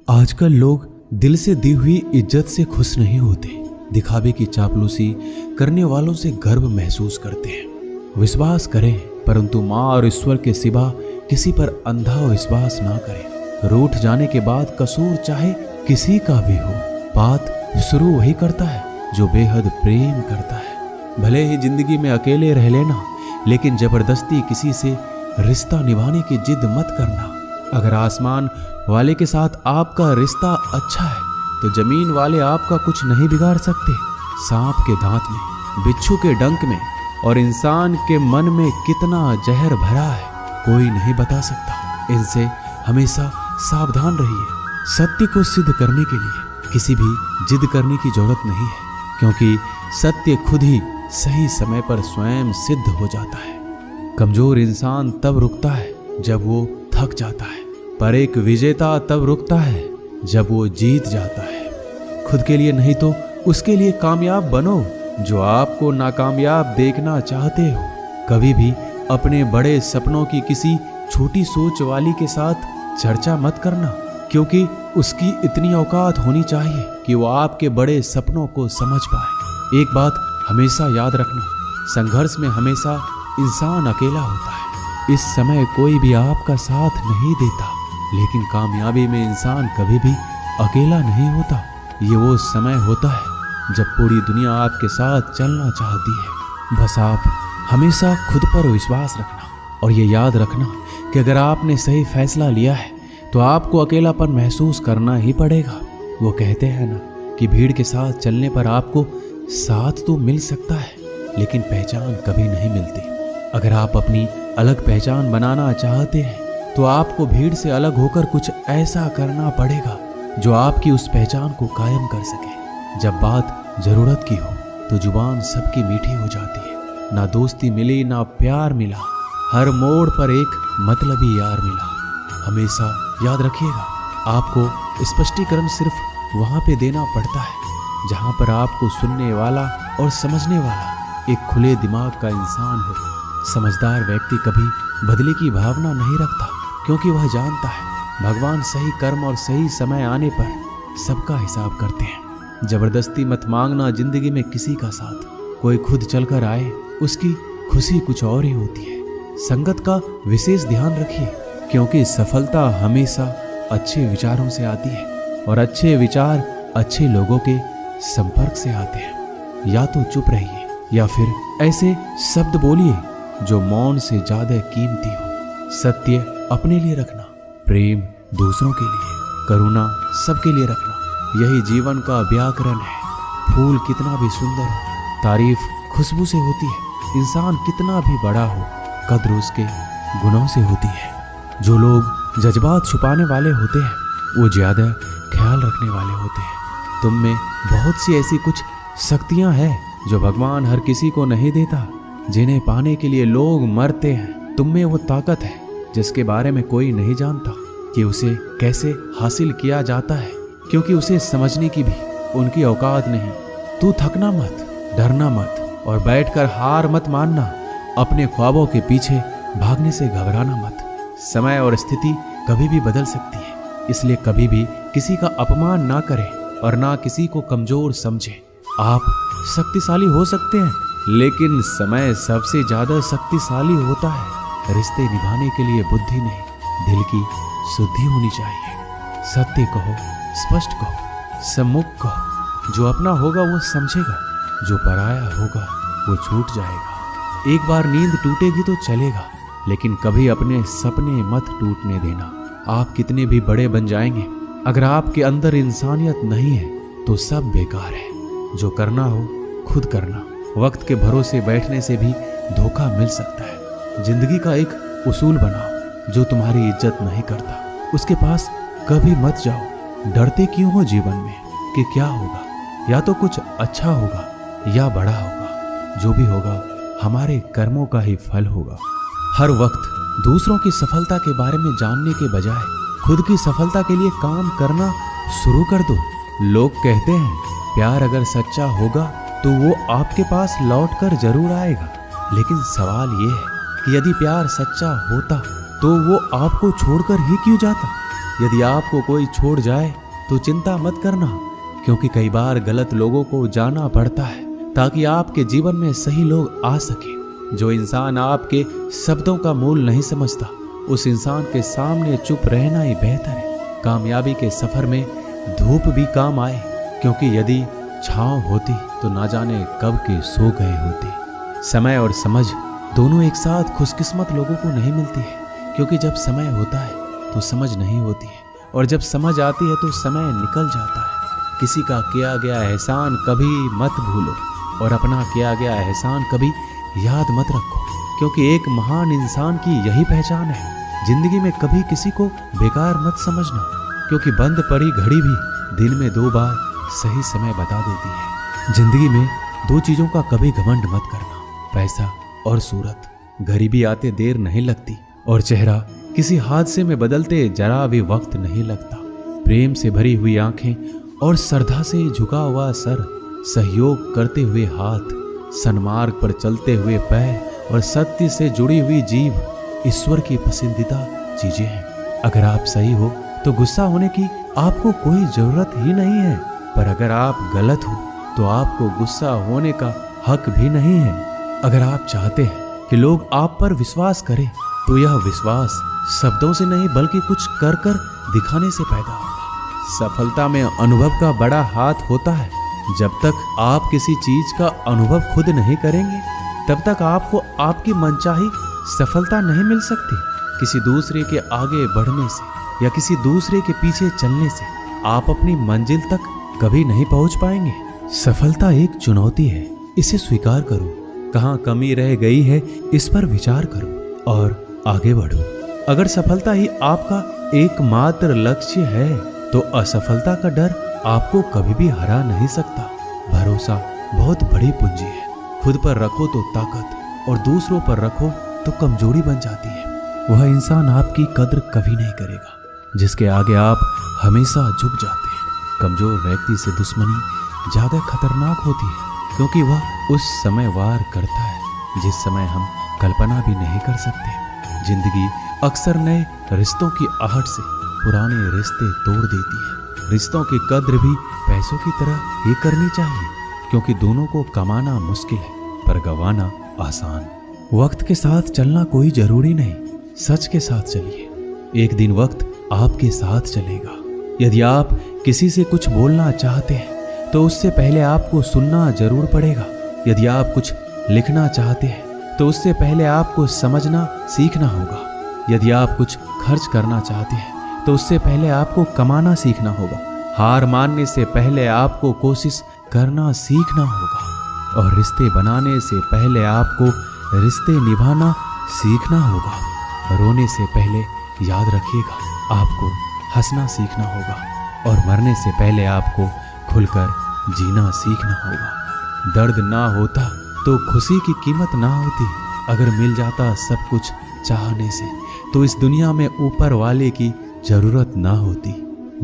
आजकल लोग दिल से दी हुई इज्जत से खुश नहीं होते, दिखावे की चापलूसी करने वालों से गर्व महसूस करते हैं। विश्वास करें, परंतु माँ और ईश्वर के सिवा किसी पर अंधा विश्वास ना करें। रूठ जाने के बाद कसूर चाहे किसी का भी हो, बात शुरू वही करता है जो बेहद प्रेम करता है। भले ही जिंदगी में अकेले रह लेना, लेकिन जबरदस्ती किसी से रिश्ता निभाने की जिद मत करना। अगर आसमान वाले के साथ आपका रिश्ता अच्छा है तो जमीन वाले आपका कुछ नहीं बिगाड़ सकते। सांप के दांत में, बिच्छू के डंक में और इंसान के मन में कितना जहर भरा है कोई नहीं बता सकता। इनसे हमेशा सावधान रहिए। सत्य को सिद्ध करने के लिए किसी भी जिद करने की जरूरत नहीं है, क्योंकि सत्य खुद ही सही समय पर स्वयं सिद्ध हो जाता है। कमजोर इंसान तब रुकता है जब वो थक जाता है, पर एक विजेता तब रुकता है जब वो जीत जाता है। खुद के लिए नहीं तो उसके लिए कामयाब बनो जो आपको नाकामयाब देखना चाहते हो। कभी भी अपने बड़े सपनों की किसी छोटी सोच वाली के साथ चर्चा मत करना, क्योंकि उसकी इतनी औकात होनी चाहिए कि वो आपके बड़े सपनों को समझ पाए। एक बात हमेशा याद रखना, संघर्ष में हमेशा इंसान अकेला होता है। इस समय कोई भी आपका साथ नहीं देता, लेकिन कामयाबी में इंसान कभी भी अकेला नहीं होता। ये वो समय होता है जब पूरी दुनिया आपके साथ चलना चाहती है। बस आप हमेशा खुद पर विश्वास रखना और ये याद रखना कि अगर आपने सही फैसला लिया है तो आपको अकेलापन महसूस करना ही पड़ेगा। वो कहते हैं ना कि भीड़ के साथ चलने पर आपको साथ तो मिल सकता है, लेकिन पहचान कभी नहीं मिलती। अगर आप अपनी अलग पहचान बनाना चाहते हैं तो आपको भीड़ से अलग होकर कुछ ऐसा करना पड़ेगा जो आपकी उस पहचान को कायम कर सके। जब बात जरूरत की हो तो जुबान सबकी मीठी हो जाती है। ना दोस्ती मिली ना प्यार मिला, हर मोड़ पर एक मतलबी यार मिला। हमेशा याद रखिएगा, आपको स्पष्टीकरण सिर्फ वहां पे देना पड़ता है जहां पर आपको सुनने वाला और समझने वाला एक खुले दिमाग का इंसान हो। समझदार व्यक्ति कभी बदले की भावना नहीं रखता, क्योंकि वह जानता है भगवान सही कर्म और सही समय आने पर सबका हिसाब करते हैं। जबरदस्ती मत मांगना जिंदगी में किसी का साथ। कोई खुद चलकर आए, उसकी खुशी कुछ और ही होती है। संगत का विशेष ध्यान रखिए, क्योंकि सफलता हमेशा अच्छे विचारों से आती है और अच्छे विचार अच्छे लोगों के संपर्क से आते हैं। या तो चुप रहिए या फिर ऐसे शब्द बोलिए जो मौन से ज्यादा कीमती हो। सत्य अपने लिए रखना, प्रेम दूसरों के लिए, करुणा सबके लिए रखना, यही जीवन का व्याकरण है। फूल कितना भी सुंदर हो, तारीफ खुशबू से होती है। इंसान कितना भी बड़ा हो, कद्र उसके गुणों से होती है। जो लोग जज्बात छुपाने वाले होते हैं वो ज्यादा ख्याल रखने वाले होते हैं। तुम में बहुत सी ऐसी कुछ शक्तियां हैं जो भगवान हर किसी को नहीं देता, जिन्हें पाने के लिए लोग मरते हैं। तुम में वो ताकत है जिसके बारे में कोई नहीं जानता कि उसे कैसे हासिल किया जाता है, क्योंकि उसे समझने की भी उनकी औकात नहीं। तू थकना मत, डरना मत और बैठकर हार मत मानना। अपने ख्वाबों के पीछे भागने से घबराना मत। समय और स्थिति कभी भी बदल सकती है, इसलिए कभी भी किसी का अपमान ना करें और ना किसी को कमजोर समझें। आप शक्तिशाली हो सकते हैं, लेकिन समय सबसे ज्यादा शक्तिशाली होता है। रिश्ते निभाने के लिए बुद्धि नहीं, दिल की शुद्धि होनी चाहिए। सत्य कहो, स्पष्ट कहो, सम्मुख कहो। जो अपना होगा वो समझेगा, जो पराया होगा वो छूट जाएगा। एक बार नींद टूटेगी तो चलेगा, लेकिन कभी अपने सपने मत टूटने देना। आप कितने भी बड़े बन जाएंगे, अगर आपके अंदर इंसानियत नहीं है तो सब बेकार है। जो करना हो खुद करना। वक्त के भरोसे बैठने से भी धोखा मिल सकता है। जिंदगी का एक उसूल बनाओ, जो तुम्हारी इज्जत नहीं करता उसके पास कभी मत जाओ। डरते क्यों हो जीवन में कि क्या होगा? या तो कुछ अच्छा होगा या बड़ा होगा। जो भी होगा हमारे कर्मों का ही फल होगा। हर वक्त दूसरों की सफलता के बारे में जानने के बजाय खुद की सफलता के लिए काम करना शुरू कर दो। लोग कहते हैं प्यार अगर सच्चा होगा तो वो आपके पास लौट कर जरूर आएगा, लेकिन सवाल ये है कि यदि प्यार सच्चा होता तो वो आपको छोड़कर ही क्यों जाता? यदि आपको कोई छोड़ जाए तो चिंता मत करना, क्योंकि कई बार गलत लोगों को जाना पड़ता है ताकि आपके जीवन में सही लोग आ सके। जो इंसान आपके शब्दों का मूल नहीं समझता, उस इंसान के सामने चुप रहना ही बेहतर है। कामयाबी के सफर में धूप भी काम आए, क्योंकि यदि छांव होती तो ना जाने कब के सो गए होते। समय और समझ दोनों एक साथ खुशकिस्मत लोगों को नहीं मिलती है, क्योंकि जब समय होता है तो समझ नहीं होती है, और जब समझ आती है तो समय निकल जाता है। किसी का किया गया एहसान कभी मत भूलो, और अपना किया गया एहसान कभी याद मत रखो, क्योंकि एक महान इंसान की यही पहचान है। जिंदगी में कभी किसी को बेकार मत समझना, क्योंकि बंद पड़ी घड़ी भी दिन में 2 बार सही समय बता देती है। जिंदगी में 2 चीजों का कभी घमंड मत करना, पैसा और सूरत। गरीबी आते देर नहीं लगती, और चेहरा किसी हादसे में बदलते जरा भी वक्त नहीं लगता। प्रेम से भरी हुई आंखें और श्रद्धा से झुका हुआ सर, सहयोग करते हुए हाथ, सन्मार्ग पर चलते हुए पैर और सत्य से जुड़ी हुई जीभ ईश्वर की पसंदीदा चीजें हैं। अगर आप सही हो तो गुस्सा होने की आपको कोई जरूरत ही नहीं है, पर अगर आप गलत हो तो आपको गुस्सा होने का हक भी नहीं है। अगर आप चाहते हैं कि लोग आप पर विश्वास करें, तो यह विश्वास शब्दों से नहीं बल्कि कुछ कर कर दिखाने से पैदा होगा। सफलता में अनुभव का बड़ा हाथ होता है। जब तक आप किसी चीज का अनुभव खुद नहीं करेंगे, तब तक आपको आपकी मनचाही सफलता नहीं मिल सकती। किसी दूसरे के आगे बढ़ने से या किसी दूसरे के पीछे चलने से आप अपनी मंजिल तक कभी नहीं पहुंच पाएंगे। सफलता एक चुनौती है, इसे स्वीकार करो। कहाँ कमी रह गई है, इस पर विचार करो और आगे बढ़ो। अगर सफलता ही आपका एकमात्र लक्ष्य है, तो असफलता का डर आपको कभी भी हरा नहीं सकता। भरोसा बहुत बड़ी पूंजी है। खुद पर रखो तो ताकत, और दूसरों पर रखो तो कमजोरी बन जाती है। वह इंसान आपकी कद्र कभी नहीं करेगा जिसके आगे आप हमेशा झुक जाते हैं। कमजोर व्यक्ति से दुश्मनी ज्यादा खतरनाक होती है, क्योंकि वह उस समय वार करता है जिस समय हम कल्पना भी नहीं कर सकते। जिंदगी अक्सर नए रिश्तों की आहट से पुराने रिश्ते तोड़ देती है। रिश्तों की कद्र भी पैसों की तरह ही करनी चाहिए, क्योंकि दोनों को कमाना मुश्किल है पर गंवाना आसान। वक्त के साथ चलना कोई जरूरी नहीं, सच के साथ चलिए। एक दिन वक्त आपके साथ चलेगा। यदि आप किसी से कुछ बोलना चाहते हैं तो उससे पहले आपको सुनना जरूर पड़ेगा। यदि आप कुछ लिखना चाहते हैं तो उससे पहले आपको समझना सीखना होगा। यदि आप कुछ खर्च करना चाहते हैं तो उससे पहले आपको कमाना सीखना होगा। हार मानने से पहले आपको कोशिश करना सीखना होगा, और रिश्ते बनाने से पहले आपको रिश्ते निभाना सीखना होगा। रोने से पहले याद रखिएगा, आपको हंसना सीखना होगा, और मरने से पहले आपको खुलकर जीना सीखना होगा। दर्द ना होता तो खुशी की कीमत ना होती। अगर मिल जाता सब कुछ चाहने से, तो इस दुनिया में ऊपर वाले की जरूरत ना होती।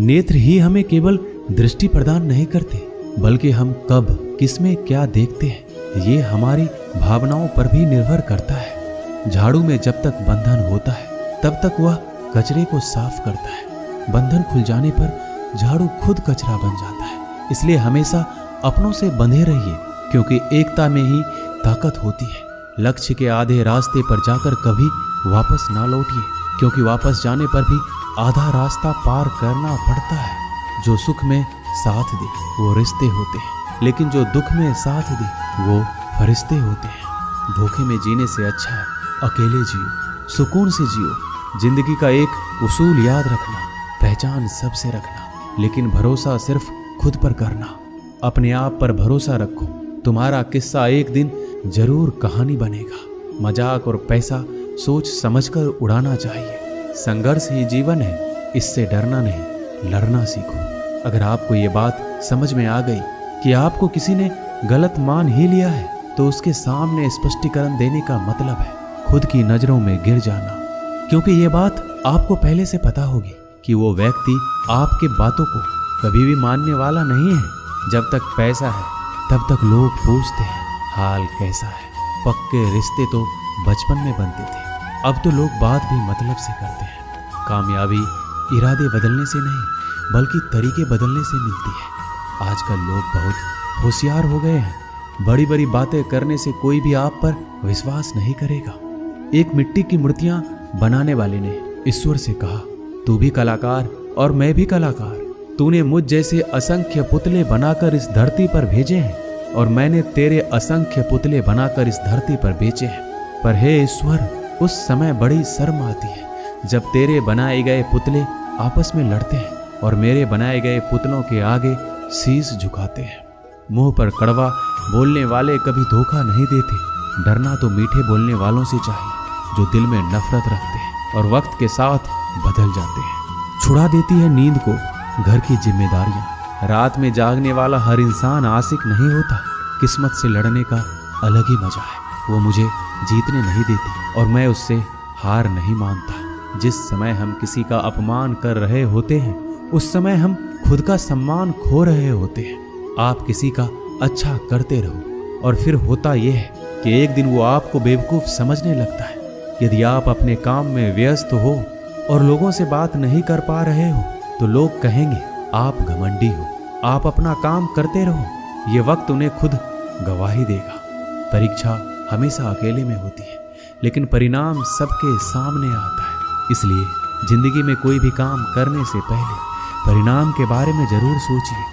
नेत्र ही हमें केवल दृष्टि प्रदान नहीं करते, बल्कि हम कब किसमें क्या देखते हैं ये हमारी भावनाओं पर भी निर्भर करता है। झाड़ू में जब तक बंधन होता है तब तक वह कचरे को साफ करता है। बंधन खुल जाने पर झाड़ू खुद कचरा बन जाता है। इसलिए हमेशा अपनों से बंधे रहिए, क्योंकि एकता में ही ताकत होती है। लक्ष्य के आधे रास्ते पर जाकर कभी वापस ना लौटिए, क्योंकि वापस जाने पर भी आधा रास्ता पार करना पड़ता है। जो सुख में साथ दे वो रिश्ते होते हैं, लेकिन जो दुख में साथ दे वो फरिश्ते होते हैं। धोखे में जीने से अच्छा है अकेले जियो, सुकून से जियो। जिंदगी का एक उसूल याद रखना, पहचान सबसे रखना, लेकिन भरोसा सिर्फ खुद पर करना। अपने आप पर भरोसा रखो, तुम्हारा किस्सा एक दिन जरूर कहानी बनेगा। मजाक और पैसा सोच समझकर उड़ाना चाहिए। संघर्ष ही जीवन है, इससे डरना नहीं, लड़ना सीखो। अगर आपको ये बात समझ में आ गई कि आपको किसी ने गलत मान ही लिया है, तो उसके सामने स्पष्टीकरण देने का मतलब है खुद की नजरों में गिर जाना, क्योंकि ये बात आपको पहले से पता होगी कि वो व्यक्ति आपके बातों को कभी भी मानने वाला नहीं है। जब तक पैसा है तब तक लोग पूछते हैं हाल कैसा है। पक्के रिश्ते तो बचपन में बनते थे, अब तो लोग बात भी मतलब से करते हैं। कामयाबी इरादे बदलने से नहीं बल्कि तरीके बदलने से मिलती है। आजकल लोग बहुत होशियार हो गए हैं। बड़ी बड़ी बातें करने से कोई भी आप पर विश्वास नहीं करेगा। एक मिट्टी की मूर्तियां बनाने वाले ने ईश्वर से कहा, तू भी कलाकार और मैं भी कलाकार। तूने मुझ जैसे असंख्य पुतले बनाकर इस धरती पर भेजे हैं और मैंने तेरे असंख्य पुतले बनाकर इस धरती पर बेचे हैं। पर हे ईश्वर, उस समय बड़ी शर्म आती है जब तेरे बनाए गए पुतले आपस में लड़ते हैं और मेरे बनाए गए पुतलों के आगे शीश झुकाते हैं। मुंह पर कड़वा बोलने वाले कभी धोखा नहीं देते। डरना तो मीठे बोलने वालों से चाहिए जो दिल में नफरत रखते हैं और वक्त के साथ बदल जाते हैं। छुड़ा देती है नींद को घर की जिम्मेदारियां। रात में जागने वाला हर इंसान आशिक नहीं होता। किस्मत से लड़ने का अलग ही मजा है। वो मुझे जीतने नहीं देती और मैं उससे हार नहीं मानता। जिस समय हम किसी का अपमान कर रहे होते हैं उस समय हम खुद का सम्मान खो रहे होते हैं। आप किसी का अच्छा करते रहो और फिर होता यह है कि एक दिन वो आपको बेवकूफ़ समझने लगता है। यदि आप अपने काम में व्यस्त हो और लोगों से बात नहीं कर पा रहे हो तो लोग कहेंगे आप घमंडी हो। आप अपना काम करते रहो। ये वक्त उन्हें खुद गवाही देगा। परीक्षा हमेशा अकेले में होती है लेकिन परिणाम सबके सामने आता है। इसलिए जिंदगी में कोई भी काम करने से पहले परिणाम के बारे में जरूर सोचिए।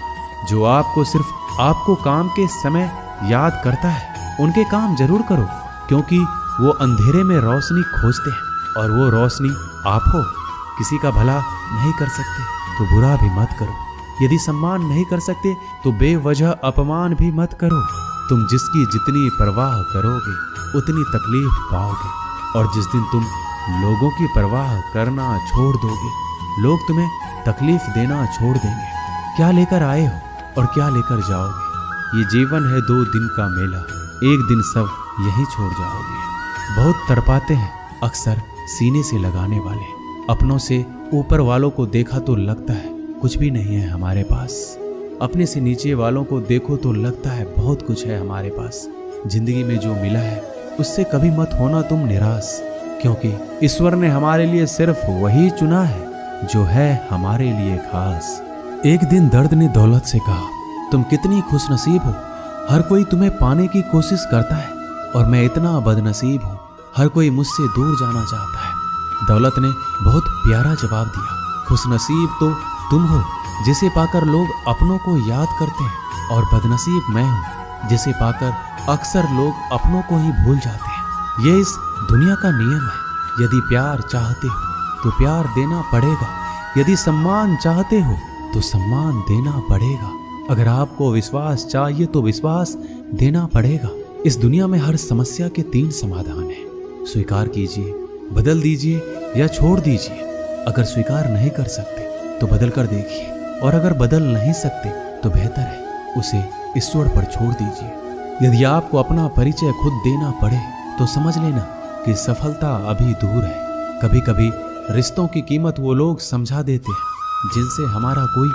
जो आपको सिर्फ आपको काम के समय याद करता है उनके काम जरूर करो, क्योंकि वो अंधेरे में रोशनी खोजते हैं और वो रोशनी आप हो। किसी का भला नहीं कर सकते तो बुरा भी मत करो। यदि सम्मान नहीं कर सकते तो बेवजह अपमान भी मत करो। तुम जिसकी जितनी परवाह करोगे उतनी तकलीफ पाओगे और जिस दिन तुम लोगों की परवाह करना छोड़ दोगे लोग तुम्हें तकलीफ देना छोड़ देंगे। क्या लेकर आए हो और क्या लेकर जाओगे? ये जीवन है 2 दिन का मेला, एक दिन सब यहीं छोड़ जाओगे। बहुत तड़पाते हैं अक्सर सीने से लगाने वाले। अपनों से ऊपर वालों को देखा तो लगता है कुछ भी नहीं है हमारे पास। अपने से नीचे वालों को देखो तो लगता है बहुत कुछ है हमारे पास। जिंदगी में जो मिला है उससे कभी मत होना तुम निराश, क्योंकि ईश्वर ने हमारे लिए सिर्फ वही चुना है जो है हमारे लिए खास। एक दिन दर्द ने दौलत से कहा, तुम कितनी खुशनसीब हो। हर कोई तुम्हें पाने की कोशिश करता है और मैं इतना बदनसीब हूँ। हर कोई मुझसे दूर जाना चाहता है। दौलत ने बहुत प्यारा जवाब दिया, खुशनसीब तो तुम हो जिसे पाकर लोग अपनों को याद करते हैं और बदनसीब मैं हूँ जिसे पाकर अक्सर लोग अपनों को ही भूल जाते हैं। यह इस दुनिया का नियम है। यदि प्यार चाहते हो तो प्यार देना पड़ेगा। यदि सम्मान चाहते हो तो सम्मान देना पड़ेगा। अगर आपको विश्वास चाहिए तो विश्वास देना पड़ेगा। इस दुनिया में हर समस्या के 3 समाधान हैं। स्वीकार कीजिए, बदल दीजिए या छोड़ दीजिए। अगर स्वीकार नहीं कर सकते तो बदल कर देखिए और अगर बदल नहीं सकते तो बेहतर है उसे ईश्वर पर छोड़ दीजिए। यदि आपको अपना परिचय खुद देना पड़े तो समझ लेना कि सफलता अभी दूर है। कभी कभी रिश्तों की कीमत वो लोग समझा देते हैं जिनसे हमारा कोई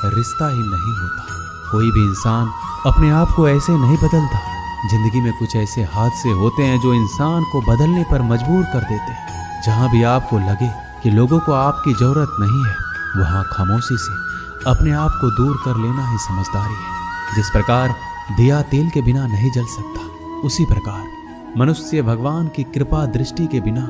रिश्ता ही नहीं होता। कोई भी इंसान अपने आप को ऐसे नहीं बदलता। जिंदगी में कुछ ऐसे हादसे होते हैं जो इंसान को बदलने पर मजबूर कर देते हैं। जहां भी आपको लगे कि लोगों को आपकी जरूरत नहीं है वहां खामोशी से अपने आप को दूर कर लेना ही समझदारी है। जिस प्रकार दिया तेल के बिना नहीं जल सकता, उसी प्रकार मनुष्य भगवान की कृपा दृष्टि के बिना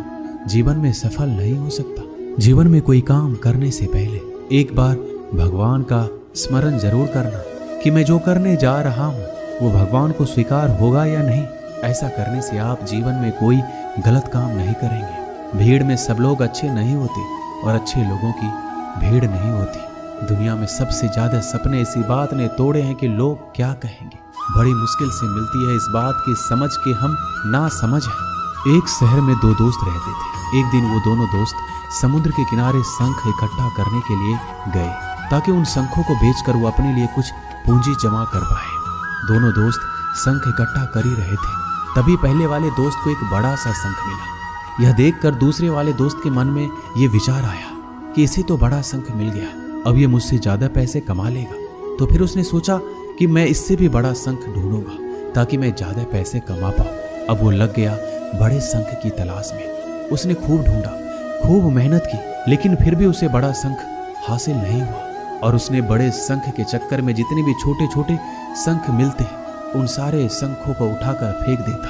जीवन में सफल नहीं हो सकता। जीवन में कोई काम करने से पहले एक बार भगवान का स्मरण जरूर करना कि मैं जो करने जा रहा हूँ वो भगवान को स्वीकार होगा या नहीं। ऐसा करने से आप जीवन में कोई गलत काम नहीं करेंगे। भीड़ में सब लोग अच्छे नहीं होते और अच्छे लोगों की भीड़ नहीं होती। दुनिया में सबसे ज्यादा सपने इसी बात ने तोड़े हैं कि लोग क्या कहेंगे। बड़ी मुश्किल से मिलती है इस बात की समझ कि हम ना समझ हैं। एक शहर में 2 दोस्त रहते थे। एक दिन वो दोनों दोस्त समुद्र के किनारे शंख इकट्ठा करने के लिए गए ताकि उन शंखों को बेचकर वो अपने लिए कुछ पूंजी जमा कर पाए। दोनों दोस्त शंख इकट्ठा कर ही रहे थे, तभी पहले वाले दोस्त को एक बड़ा सा शंख मिला। यह देखकर दूसरे वाले दोस्त के मन में ये विचार आया कि इसे तो बड़ा शंख मिल गया, अब ये मुझसे ज्यादा पैसे कमा लेगा। तो फिर उसने सोचा कि मैं इससे भी बड़ा शंख ढूंढूंगा ताकि मैं ज्यादा पैसे कमा पाऊं। अब वो लग गया बड़े शंख की तलाश में। उसने खूब ढूंढा, खूब मेहनत की लेकिन फिर भी उसे बड़ा शंख हासिल नहीं हुआ और उसने बड़े शंख के चक्कर में जितने भी छोटे छोटे शंख मिलते उन सारे शंखों को उठाकर फेंक देता,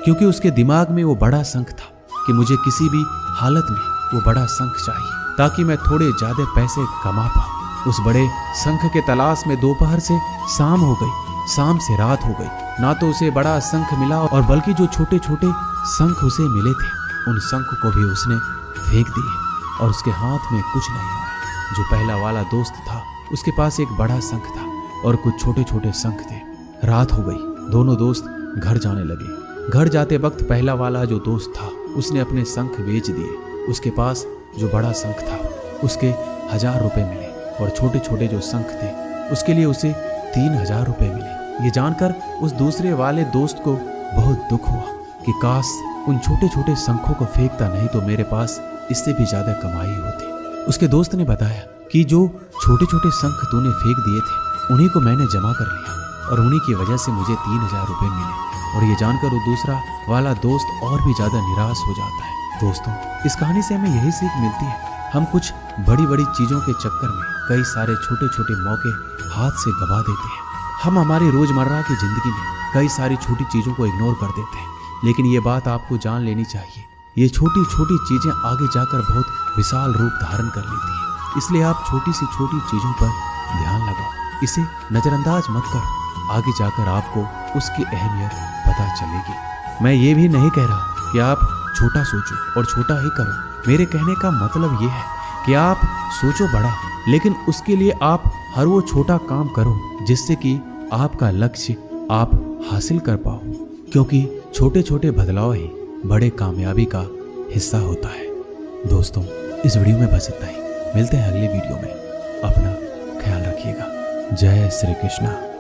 क्योंकि उसके दिमाग में वो बड़ा शंख था कि मुझे किसी भी हालत में वो बड़ा शंख चाहिए ताकि मैं थोड़े ज्यादा पैसे कमा पाऊं। उस बड़े शंख के तलाश में दोपहर से शाम हो गई, शाम से रात हो गई। ना तो उसे बड़ा शंख मिला और बल्कि जो छोटे छोटे शंख उसे मिले थे उन शंख को भी उसने फेंक दिए और उसके हाथ में कुछ नहीं आया। जो पहला वाला दोस्त था उसके पास एक बड़ा शंख था और कुछ छोटे छोटे शंख थे। रात हो गई, दोनों दोस्त घर जाने लगे। घर जाते वक्त पहला वाला जो दोस्त था उसने अपने शंख बेच दिए। उसके पास जो बड़ा शंख था उसके 1000 रुपए मिले और छोटे छोटे जो शंख थे उसके लिए उसे 3000 रुपए मिले। ये जानकर उस दूसरे वाले दोस्त को बहुत दुख हुआ कि काश उन छोटे छोटे शंखों को फेंकता, नहीं तो मेरे पास इससे भी ज्यादा कमाई होती। उसके दोस्त ने बताया कि जो छोटे छोटे शंख तूने फेंक दिए थे उन्हीं को मैंने जमा कर लिया और उन्हीं की वजह से मुझे 3000 रुपए मिले। और ये जानकर वो दूसरा वाला दोस्त और भी ज्यादा निराश हो जाता है। दोस्तों, इस कहानी से हमें यही सीख मिलती है, हम कुछ बड़ी बड़ी चीजों के चक्कर में कई सारे छोटे छोटे मौके हाथ से गवा देते हैं। हम हमारी रोजमर्रा की जिंदगी में कई सारी छोटी चीजों को इग्नोर कर देते हैं, लेकिन ये बात आपको जान लेनी चाहिए, ये छोटी छोटी चीजें आगे जाकर बहुत विशाल रूप धारण कर लेती हैं। इसलिए आप छोटी सी छोटी चीजों पर ध्यान लगाओ, इसे नजरअंदाज मत करो, आगे जाकर आपको उसकी अहमियत पता चलेगी। मैं ये भी नहीं कह रहा कि आप छोटा सोचो और छोटा ही करो। मेरे कहने का मतलब ये है कि आप सोचो बड़ा, लेकिन उसके लिए आप हर वो छोटा काम करो जिससे कि आपका लक्ष्य आप हासिल कर पाओ, क्योंकि छोटे छोटे बदलाव ही बड़े कामयाबी का हिस्सा होता है। दोस्तों, इस वीडियो में बस इतना ही। मिलते हैं अगली वीडियो में। अपना ख्याल रखिएगा। जय श्री कृष्णा।